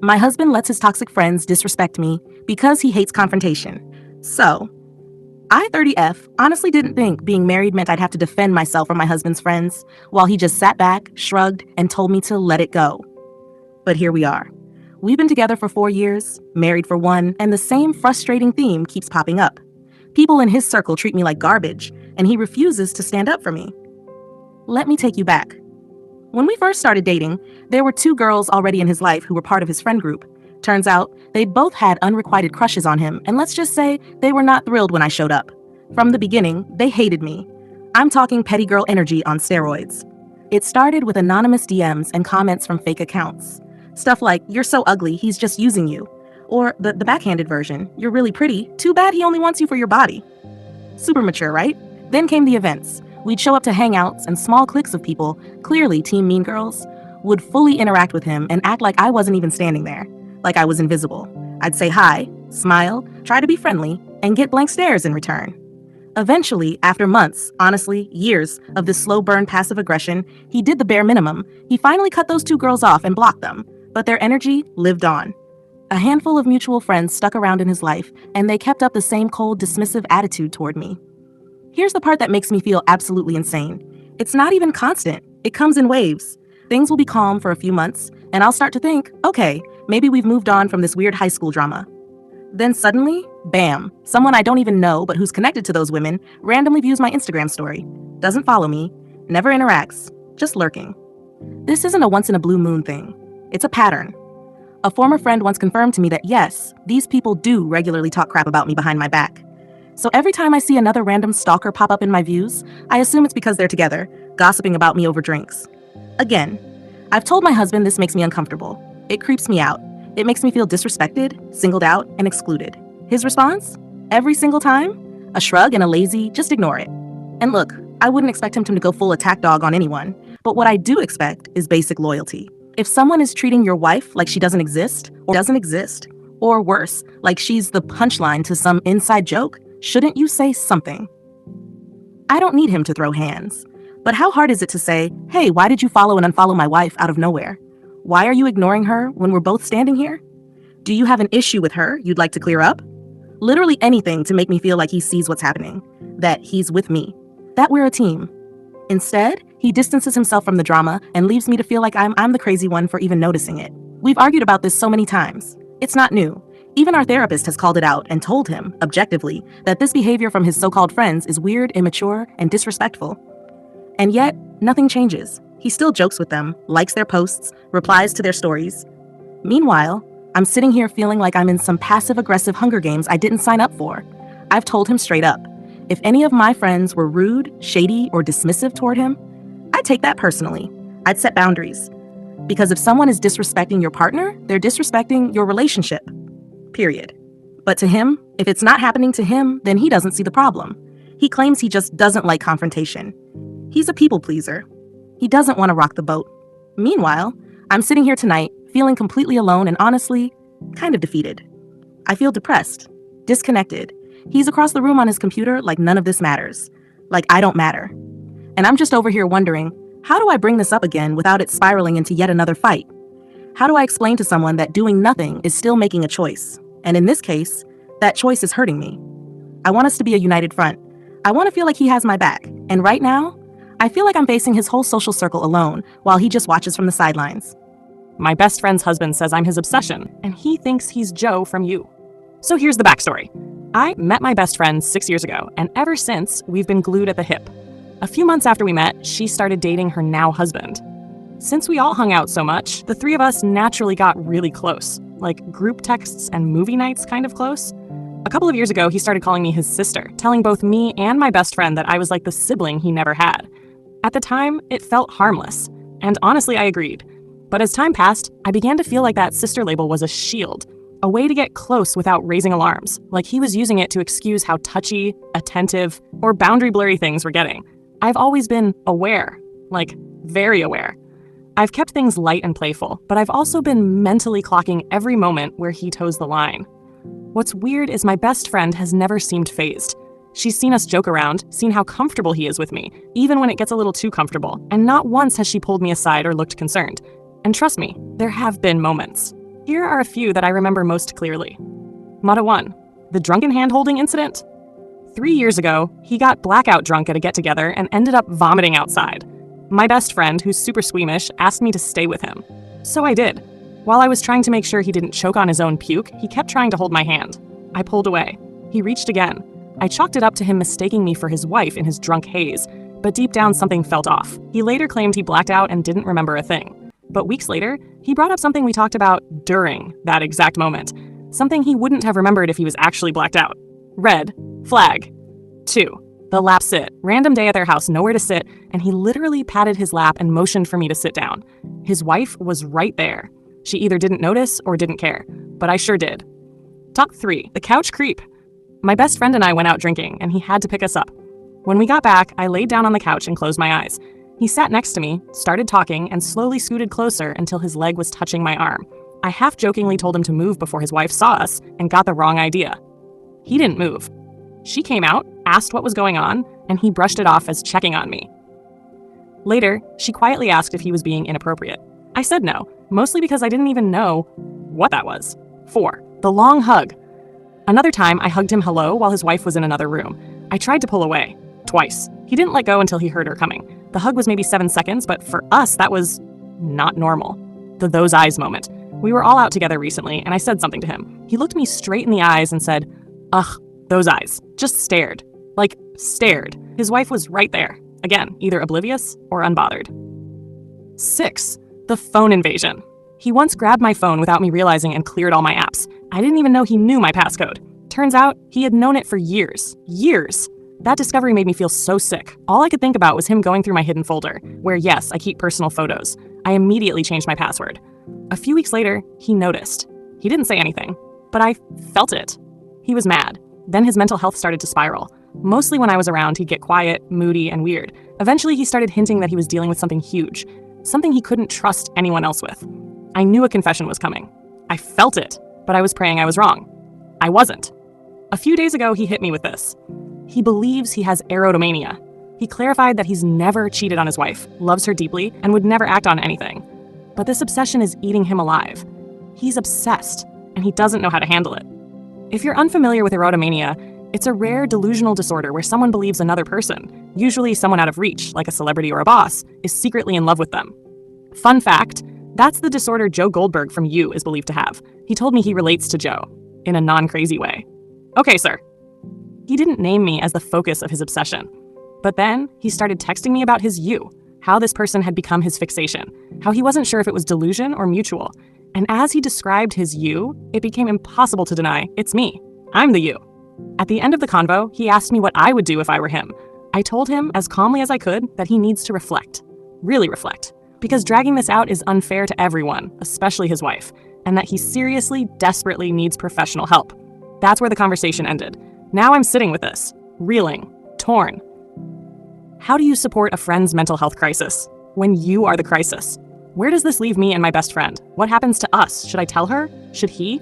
My husband lets his toxic friends disrespect me because he hates confrontation. So, I, 30F, honestly didn't think being married meant I'd have to defend myself or my husband's friends, while he just sat back, shrugged, and told me to let it go. But here we are. We've been together for 4 years, married for 1, and the same frustrating theme keeps popping up. People in his circle treat me like garbage, and he refuses to stand up for me. Let me take you back. When we first started dating, there were 2 girls already in his life who were part of his friend group. Turns out, they'd both had unrequited crushes on him, and let's just say they were not thrilled when I showed up. From the beginning, they hated me. I'm talking petty girl energy on steroids. It started with anonymous DMs and comments from fake accounts. Stuff like, "You're so ugly, he's just using you." Or the backhanded version, "You're really pretty, too bad he only wants you for your body." Super mature, right? Then came the events. We'd show up to hangouts, and small cliques of people, clearly Team Mean Girls, would fully interact with him and act like I wasn't even standing there, like I was invisible. I'd say hi, smile, try to be friendly, and get blank stares in return. Eventually, after months, honestly, years, of this slow burn passive aggression, he did the bare minimum. He finally cut those 2 girls off and blocked them, but their energy lived on. A handful of mutual friends stuck around in his life, and they kept up the same cold, dismissive attitude toward me. Here's the part that makes me feel absolutely insane. It's not even constant. It comes in waves. Things will be calm for a few months, and I'll start to think, okay, maybe we've moved on from this weird high school drama. Then suddenly, bam, someone I don't even know but who's connected to those women randomly views my Instagram story, doesn't follow me, never interacts, just lurking. This isn't a once-in-a-blue moon thing. It's a pattern. A former friend once confirmed to me that yes, these people do regularly talk crap about me behind my back. So every time I see another random stalker pop up in my views, I assume it's because they're together, gossiping about me over drinks. Again, I've told my husband this makes me uncomfortable. It creeps me out. It makes me feel disrespected, singled out, and excluded. His response? Every single time? A shrug and a lazy, just ignore it. And look, I wouldn't expect him to go full attack dog on anyone, but what I do expect is basic loyalty. If someone is treating your wife like she doesn't exist, or worse, like she's the punchline to some inside joke, shouldn't you say something? I don't need him to throw hands. But how hard is it to say, hey, why did you follow and unfollow my wife out of nowhere? Why are you ignoring her when we're both standing here? Do you have an issue with her you'd like to clear up? Literally anything to make me feel like he sees what's happening, that he's with me, that we're a team. Instead, he distances himself from the drama and leaves me to feel like I'm the crazy one for even noticing it. We've argued about this so many times. It's not new. Even our therapist has called it out and told him, objectively, that this behavior from his so-called friends is weird, immature, and disrespectful. And yet, nothing changes. He still jokes with them, likes their posts, replies to their stories. Meanwhile, I'm sitting here feeling like I'm in some passive-aggressive Hunger Games I didn't sign up for. I've told him straight up, if any of my friends were rude, shady, or dismissive toward him, I'd take that personally. I'd set boundaries. Because if someone is disrespecting your partner, they're disrespecting your relationship. Period. But to him, if it's not happening to him, then he doesn't see the problem. He claims he just doesn't like confrontation. He's a people pleaser. He doesn't want to rock the boat. Meanwhile, I'm sitting here tonight, feeling completely alone and honestly, kind of defeated. I feel depressed, disconnected. He's across the room on his computer like none of this matters. Like I don't matter. And I'm just over here wondering, how do I bring this up again without it spiraling into yet another fight? How do I explain to someone that doing nothing is still making a choice? And in this case, that choice is hurting me. I want us to be a united front. I want to feel like he has my back. And right now, I feel like I'm facing his whole social circle alone while he just watches from the sidelines. My best friend's husband says I'm his obsession, and he thinks he's Joe from You. So here's the backstory. I met my best friend 6 years ago, and ever since, we've been glued at the hip. A few months after we met, she started dating her now husband. Since we all hung out so much, the 3 of us naturally got really close, like group texts and movie nights kind of close. A couple of years ago, he started calling me his sister, telling both me and my best friend that I was like the sibling he never had. At the time, it felt harmless, and honestly, I agreed. But as time passed, I began to feel like that sister label was a shield, a way to get close without raising alarms, like he was using it to excuse how touchy, attentive, or boundary-blurry things were getting. I've always been aware, like very aware. I've kept things light and playful, but I've also been mentally clocking every moment where he toes the line. What's weird is my best friend has never seemed fazed. She's seen us joke around, seen how comfortable he is with me, even when it gets a little too comfortable, and not once has she pulled me aside or looked concerned. And trust me, there have been moments. Here are a few that I remember most clearly. Motto 1. The drunken hand-holding incident. 3 years ago, he got blackout drunk at a get-together and ended up vomiting outside. My best friend, who's super squeamish, asked me to stay with him. So I did. While I was trying to make sure he didn't choke on his own puke, he kept trying to hold my hand. I pulled away. He reached again. I chalked it up to him mistaking me for his wife in his drunk haze, but deep down something felt off. He later claimed he blacked out and didn't remember a thing. But weeks later, he brought up something we talked about during that exact moment. Something he wouldn't have remembered if he was actually blacked out. Red flag. 2. The lap sit. Random day at their house, nowhere to sit, and he literally patted his lap and motioned for me to sit down. His wife was right there. She either didn't notice or didn't care, but I sure did. Top 3. The couch creep. My best friend and I went out drinking, and he had to pick us up. When we got back, I laid down on the couch and closed my eyes. He sat next to me, started talking, and slowly scooted closer until his leg was touching my arm. I half-jokingly told him to move before his wife saw us and got the wrong idea. He didn't move. She came out, asked what was going on, and he brushed it off as checking on me. Later, she quietly asked if he was being inappropriate. I said no, mostly because I didn't even know what that was. 4. The long hug. Another time, I hugged him hello while his wife was in another room. I tried to pull away. Twice. He didn't let go until he heard her coming. The hug was maybe 7 seconds, but for us, that was not normal. The those eyes moment. We were all out together recently, and I said something to him. He looked me straight in the eyes and said, "Ugh, those eyes." Just stared. Like, stared. His wife was right there. Again, either oblivious or unbothered. 6. The phone invasion. He once grabbed my phone without me realizing and cleared all my apps. I didn't even know he knew my passcode. Turns out, he had known it for years. Years. That discovery made me feel so sick. All I could think about was him going through my hidden folder, where yes, I keep personal photos. I immediately changed my password. A few weeks later, he noticed. He didn't say anything, but I felt it. He was mad. Then his mental health started to spiral. Mostly when I was around, he'd get quiet, moody, and weird. Eventually, he started hinting that he was dealing with something huge, something he couldn't trust anyone else with. I knew a confession was coming. I felt it, but I was praying I was wrong. I wasn't. A few days ago, he hit me with this. He believes he has erotomania. He clarified that he's never cheated on his wife, loves her deeply, and would never act on anything. But this obsession is eating him alive. He's obsessed, and he doesn't know how to handle it. If you're unfamiliar with erotomania, it's a rare delusional disorder where someone believes another person, usually someone out of reach, like a celebrity or a boss, is secretly in love with them. Fun fact, that's the disorder Joe Goldberg from You is believed to have. He told me he relates to Joe, in a non-crazy way. Okay, sir. He didn't name me as the focus of his obsession. But then, he started texting me about his you, how this person had become his fixation, how he wasn't sure if it was delusion or mutual. And as he described his you, it became impossible to deny, it's me. I'm the you. At the end of the convo, he asked me what I would do if I were him. I told him, as calmly as I could, that he needs to reflect. Really reflect. Because dragging this out is unfair to everyone, especially his wife, and that he seriously, desperately needs professional help. That's where the conversation ended. Now I'm sitting with this, reeling, torn. How do you support a friend's mental health crisis when you are the crisis? Where does this leave me and my best friend? What happens to us? Should I tell her? Should he?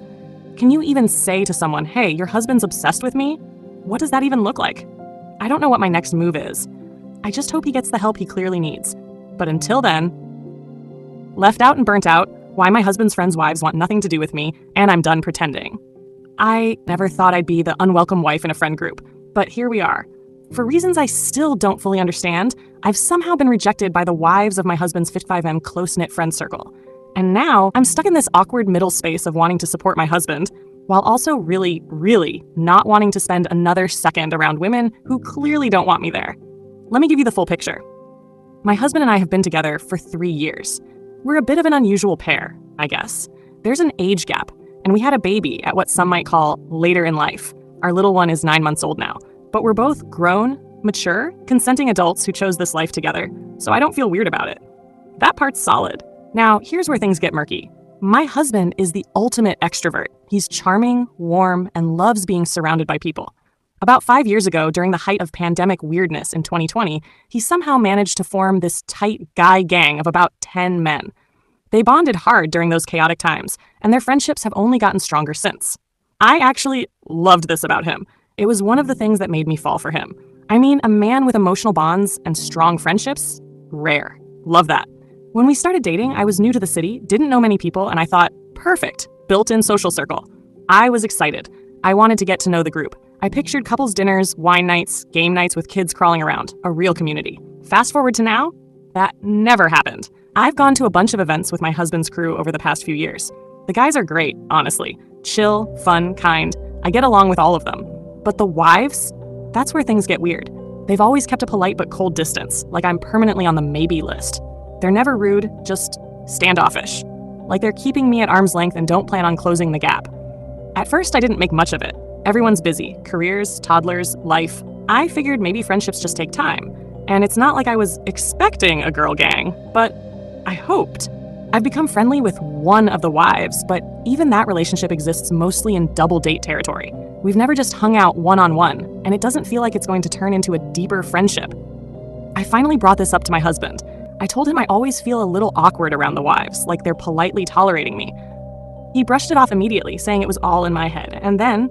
Can you even say to someone, hey, your husband's obsessed with me? What does that even look like? I don't know what my next move is. I just hope he gets the help he clearly needs. But until then, left out and burnt out, why my husband's friends' wives want nothing to do with me, and I'm done pretending. I never thought I'd be the unwelcome wife in a friend group, but here we are. For reasons I still don't fully understand, I've somehow been rejected by the wives of my husband's 55M close-knit friend circle. And now I'm stuck in this awkward middle space of wanting to support my husband, while also really, really not wanting to spend another second around women who clearly don't want me there. Let me give you the full picture. My husband and I have been together for 3 years. We're a bit of an unusual pair, I guess. There's an age gap, and we had a baby at what some might call later in life. Our little one is 9 months old now, but we're both grown, mature, consenting adults who chose this life together, so I don't feel weird about it. That part's solid. Now, here's where things get murky. My husband is the ultimate extrovert. He's charming, warm, and loves being surrounded by people. About 5 years ago, during the height of pandemic weirdness in 2020, he somehow managed to form this tight guy gang of about 10 men. They bonded hard during those chaotic times, and their friendships have only gotten stronger since. I actually loved this about him. It was one of the things that made me fall for him. I mean, a man with emotional bonds and strong friendships? Rare. Love that. When we started dating, I was new to the city, didn't know many people, and I thought, perfect. built-in social circle. I was excited. I wanted to get to know the group. I pictured couples dinners, wine nights, game nights with kids crawling around, a real community. Fast forward to now, that never happened. I've gone to a bunch of events with my husband's crew over the past few years. The guys are great, honestly. Chill, fun, kind. I get along with all of them. But the wives? That's where things get weird. They've always kept a polite but cold distance, like I'm permanently on the maybe list. They're never rude, just standoffish. Like they're keeping me at arm's length and don't plan on closing the gap. At first, I didn't make much of it. Everyone's busy. Careers, toddlers, life. I figured maybe friendships just take time. And it's not like I was expecting a girl gang, but I hoped. I've become friendly with one of the wives, but even that relationship exists mostly in double date territory. We've never just hung out one-on-one, and it doesn't feel like it's going to turn into a deeper friendship. I finally brought this up to my husband. I told him I always feel a little awkward around the wives, like they're politely tolerating me. He brushed it off immediately, saying it was all in my head, and then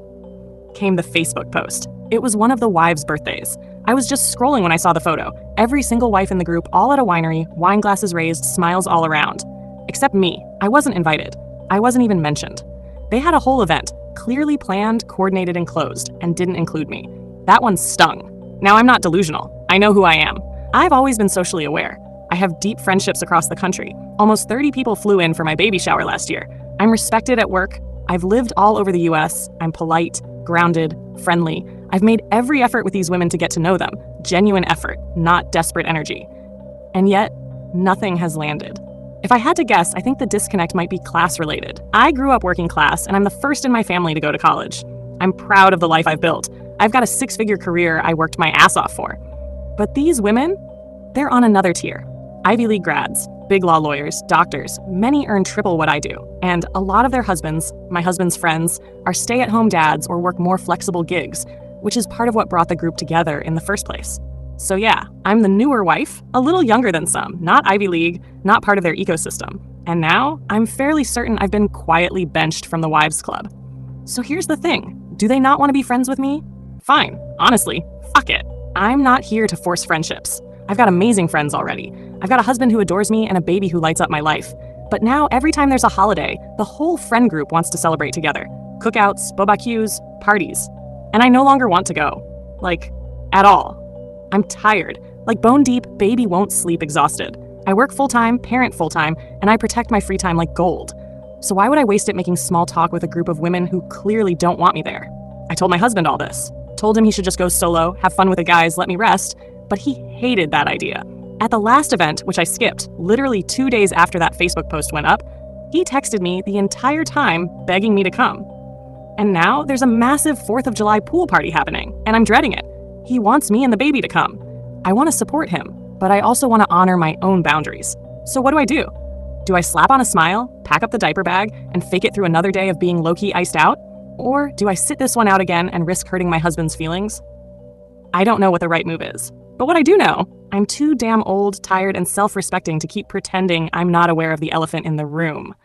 came the Facebook post. It was one of the wives' birthdays. I was just scrolling when I saw the photo. Every single wife in the group, all at a winery, wine glasses raised, smiles all around. Except me. I wasn't invited. I wasn't even mentioned. They had a whole event, clearly planned, coordinated, and closed, and didn't include me. That one stung. Now, I'm not delusional. I know who I am. I've always been socially aware. I have deep friendships across the country. Almost 30 people flew in for my baby shower last year. I'm respected at work. I've lived all over the US. I'm polite, grounded, friendly. I've made every effort with these women to get to know them. Genuine effort, not desperate energy. And yet, nothing has landed. If I had to guess, I think the disconnect might be class-related. I grew up working class, and I'm the first in my family to go to college. I'm proud of the life I've built. I've got a 6-figure career I worked my ass off for. But these women, they're on another tier. Ivy League grads, big law lawyers, doctors, many earn triple what I do. And a lot of their husbands, my husband's friends, are stay-at-home dads or work more flexible gigs, which is part of what brought the group together in the first place. So yeah, I'm the newer wife, a little younger than some, not Ivy League, not part of their ecosystem. And now, I'm fairly certain I've been quietly benched from the wives' club. So here's the thing. Do they not want to be friends with me? Fine. Honestly, fuck it. I'm not here to force friendships. I've got amazing friends already. I've got a husband who adores me and a baby who lights up my life. But now, every time there's a holiday, the whole friend group wants to celebrate together. Cookouts, barbecues, parties. And I no longer want to go. Like, at all. I'm tired. Like bone deep, baby won't sleep exhausted. I work full-time, parent full-time, and I protect my free time like gold. So why would I waste it making small talk with a group of women who clearly don't want me there? I told my husband all this. Told him he should just go solo, have fun with the guys, let me rest, but he hated that idea. At the last event, which I skipped, literally 2 days after that Facebook post went up, he texted me the entire time begging me to come. And now there's a massive 4th of July pool party happening, and I'm dreading it. He wants me and the baby to come. I want to support him, but I also want to honor my own boundaries. So what do? Do I slap on a smile, pack up the diaper bag, and fake it through another day of being low-key iced out? Or do I sit this one out again and risk hurting my husband's feelings? I don't know what the right move is. But what I do know, I'm too damn old, tired, and self-respecting to keep pretending I'm not aware of the elephant in the room.